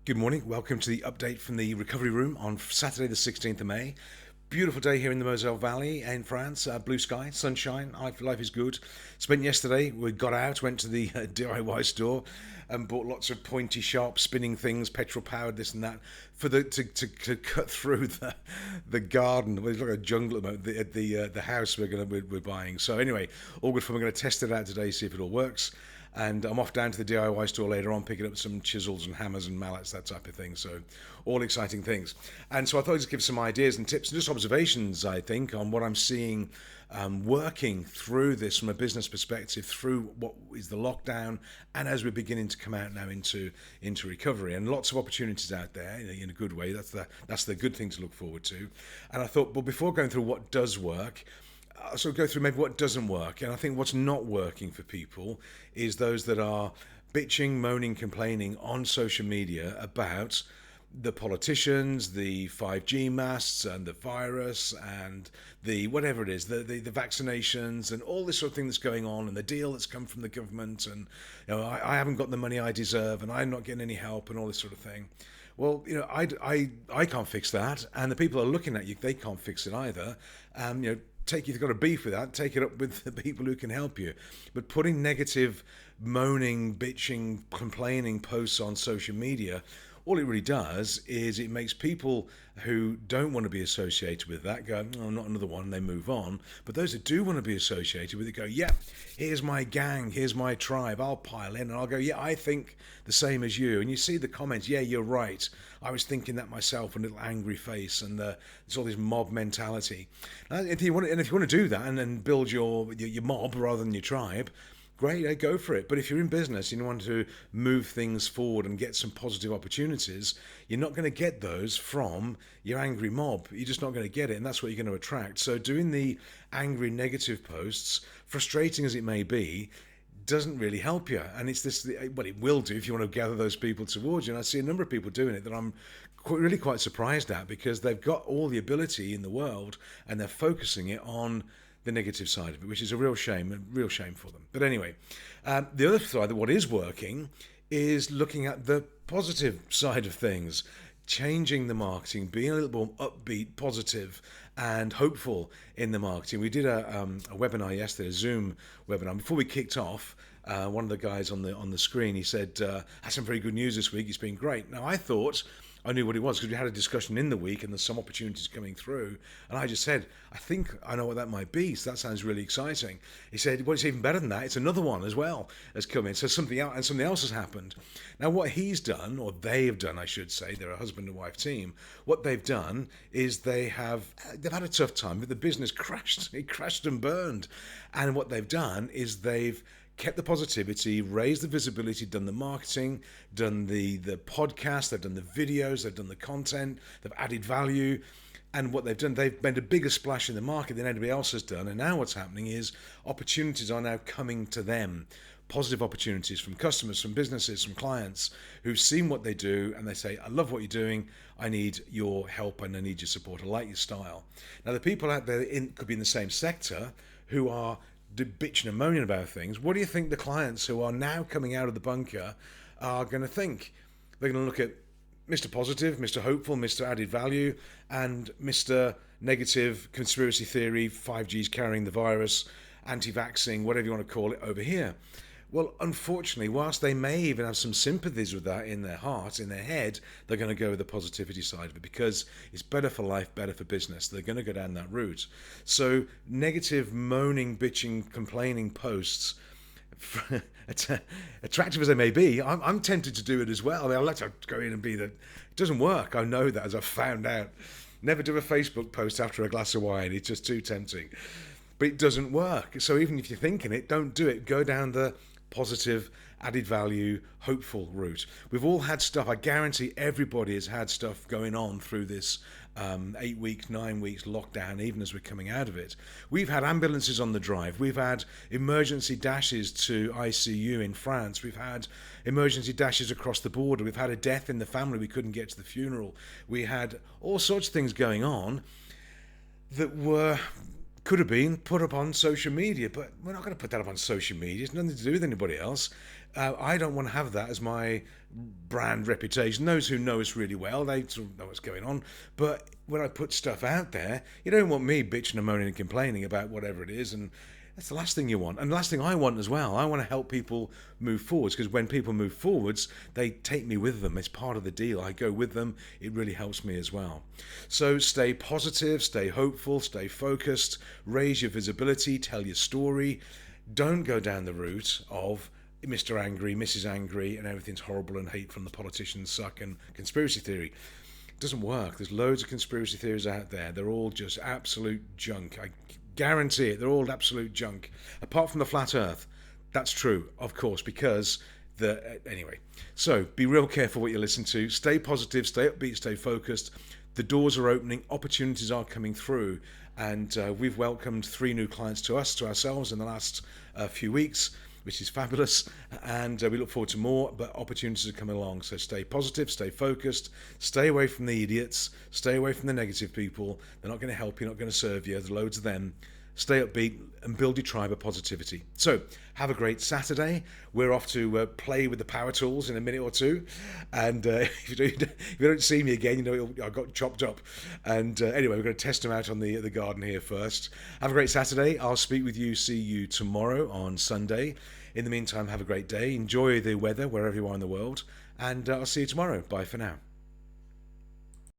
Good morning. Welcome to the update from the recovery room on Saturday, the 16th of May. Beautiful day here in the Moselle Valley in France. Blue sky, sunshine. Life is good. Spent yesterday, we got out, went to the DIY store and bought lots of pointy, sharp spinning things, petrol powered, this and that, for to cut through the garden. Well, it's like a jungle at the house we're buying. So anyway, all good fun. We're going to test it out today, see if it all works. And I'm off down to the DIY store later on, picking up some chisels and hammers and mallets, that type of thing. So, all exciting things. And so I thought I'd just give some ideas and tips and just observations, I think, on what I'm seeing working through this from a business perspective, through what is the lockdown, and as we're beginning to come out now into recovery. And lots of opportunities out there in a good way. That's the good thing to look forward to. And I thought, well, before going through what does work, so go through maybe what doesn't work. And I think what's not working for people is those that are bitching, moaning, complaining on social media about the politicians, the 5G masts, and the virus, and the whatever it is, the vaccinations, and all this sort of thing that's going on, and the deal that's come from the government, and I haven't got the money I deserve, and I'm not getting any help, and all this sort of thing. Well, I can't fix that, and the people who are looking at you, they can't fix it either. If you've got a beef with that, take it up with the people who can help you. But putting negative, moaning, bitching, complaining posts on social media, all it really does is it makes people who don't want to be associated with that go, oh, not another one, and they move on. But those that do want to be associated with it go, yeah, here's my gang, here's my tribe, I'll pile in and I'll go, yeah, I think the same as you. And you see the comments, yeah, you're right, I was thinking that myself, a little angry face, and there's all this mob mentality. If you want to do that and then build your mob rather than your tribe, great, go for it. But if you're in business and you want to move things forward and get some positive opportunities, you're not going to get those from your angry mob. You're just not going to get it, and that's what you're going to attract. So doing the angry, negative posts, frustrating as it may be, doesn't really help you. And it's this, well, it will do if you want to gather those people towards you. And I see a number of people doing it that I'm really quite surprised at, because they've got all the ability in the world and they're focusing it on the negative side of it, which is a real shame for them. But anyway, the other side of what is working is looking at the positive side of things, changing the marketing, being a little more upbeat, positive, and hopeful in the marketing. We did a webinar yesterday, a Zoom webinar. Before we kicked off, one of the guys on the screen, he said, "Had some very good news this week. It's been great." Now I thought I knew what it was because we had a discussion in the week and there's some opportunities coming through. And I just said, I think I know what that might be. So that sounds really exciting. He said, well, it's even better than that. It's another one as well has come in. So something else has happened. Now, what he's done, or they have done, I should say, they're a husband and wife team. What they've done is they've had a tough time, but the business crashed. It crashed and burned. And what they've done is they've kept the positivity, raised the visibility, done the marketing, done the podcast, they've done the videos, they've done the content, they've added value. And what they've done, they've made a bigger splash in the market than anybody else has done. And now what's happening is opportunities are now coming to them. Positive opportunities from customers, from businesses, from clients who've seen what they do and they say, I love what you're doing, I need your help and I need your support, I like your style. Now the people out there could be in the same sector who are bitching and moaning about things. What do you think the clients who are now coming out of the bunker are going to think? They're going to look at Mr. Positive, Mr. Hopeful, Mr. Added Value, and Mr. Negative, Conspiracy Theory, 5G's carrying the virus, anti-vaxxing, whatever you want to call it, over here. Well, unfortunately, whilst they may even have some sympathies with that in their heart, in their head, they're going to go with the positivity side of it because it's better for life, better for business. They're going to go down that route. So negative, moaning, bitching, complaining posts, attractive as they may be, I'm tempted to do it as well. I mean, I'd like to go in and be that. It doesn't work. I know that, as I've found out. Never do a Facebook post after a glass of wine. It's just too tempting. But it doesn't work. So even if you're thinking it, don't do it. Go down the positive, added value, hopeful route. We've all had stuff. I guarantee everybody has had stuff going on through this 8 weeks, 9 weeks lockdown, even as we're coming out of it. We've had ambulances on the drive. We've had emergency dashes to ICU in France. We've had emergency dashes across the border. We've had a death in the family. We couldn't get to the funeral. We had all sorts of things going on that could have been put up on social media, but we're not going to put that up on social media. It's nothing to do with anybody else. I don't want to have that as my brand reputation. Those who know us really well, they sort of know what's going on. But when I put stuff out there, you don't want me bitching and moaning and complaining about whatever it is. And that's the last thing you want. And the last thing I want as well, I want to help people move forwards, because when people move forwards, they take me with them. It's part of the deal. I go with them. It really helps me as well. So stay positive, stay hopeful, stay focused, raise your visibility, tell your story. Don't go down the route of Mr. Angry, Mrs. Angry, and everything's horrible and hate from the politicians suck and conspiracy theory. It doesn't work. There's loads of conspiracy theories out there. They're all just absolute junk. I guarantee it. They're all absolute junk. Apart from the flat earth. That's true, of course, because anyway. So be real careful what you listen to. Stay positive, stay upbeat, stay focused. The doors are opening, opportunities are coming through, and we've welcomed 3 new clients to ourselves in the last few weeks, which is fabulous, and we look forward to more, but opportunities are coming along. So stay positive, stay focused, stay away from the idiots, stay away from the negative people. They're not going to help you, not going to serve you. There's loads of them. Stay upbeat and build your tribe of positivity. So have a great Saturday. We're off to play with the power tools in a minute or two, and if you don't see me again, you know I got chopped up. And anyway, we're going to test them out on the garden here first. Have a great Saturday. I'll see you tomorrow on Sunday. In the meantime, have a great day. Enjoy the weather wherever you are in the world, and I'll see you tomorrow. Bye for now.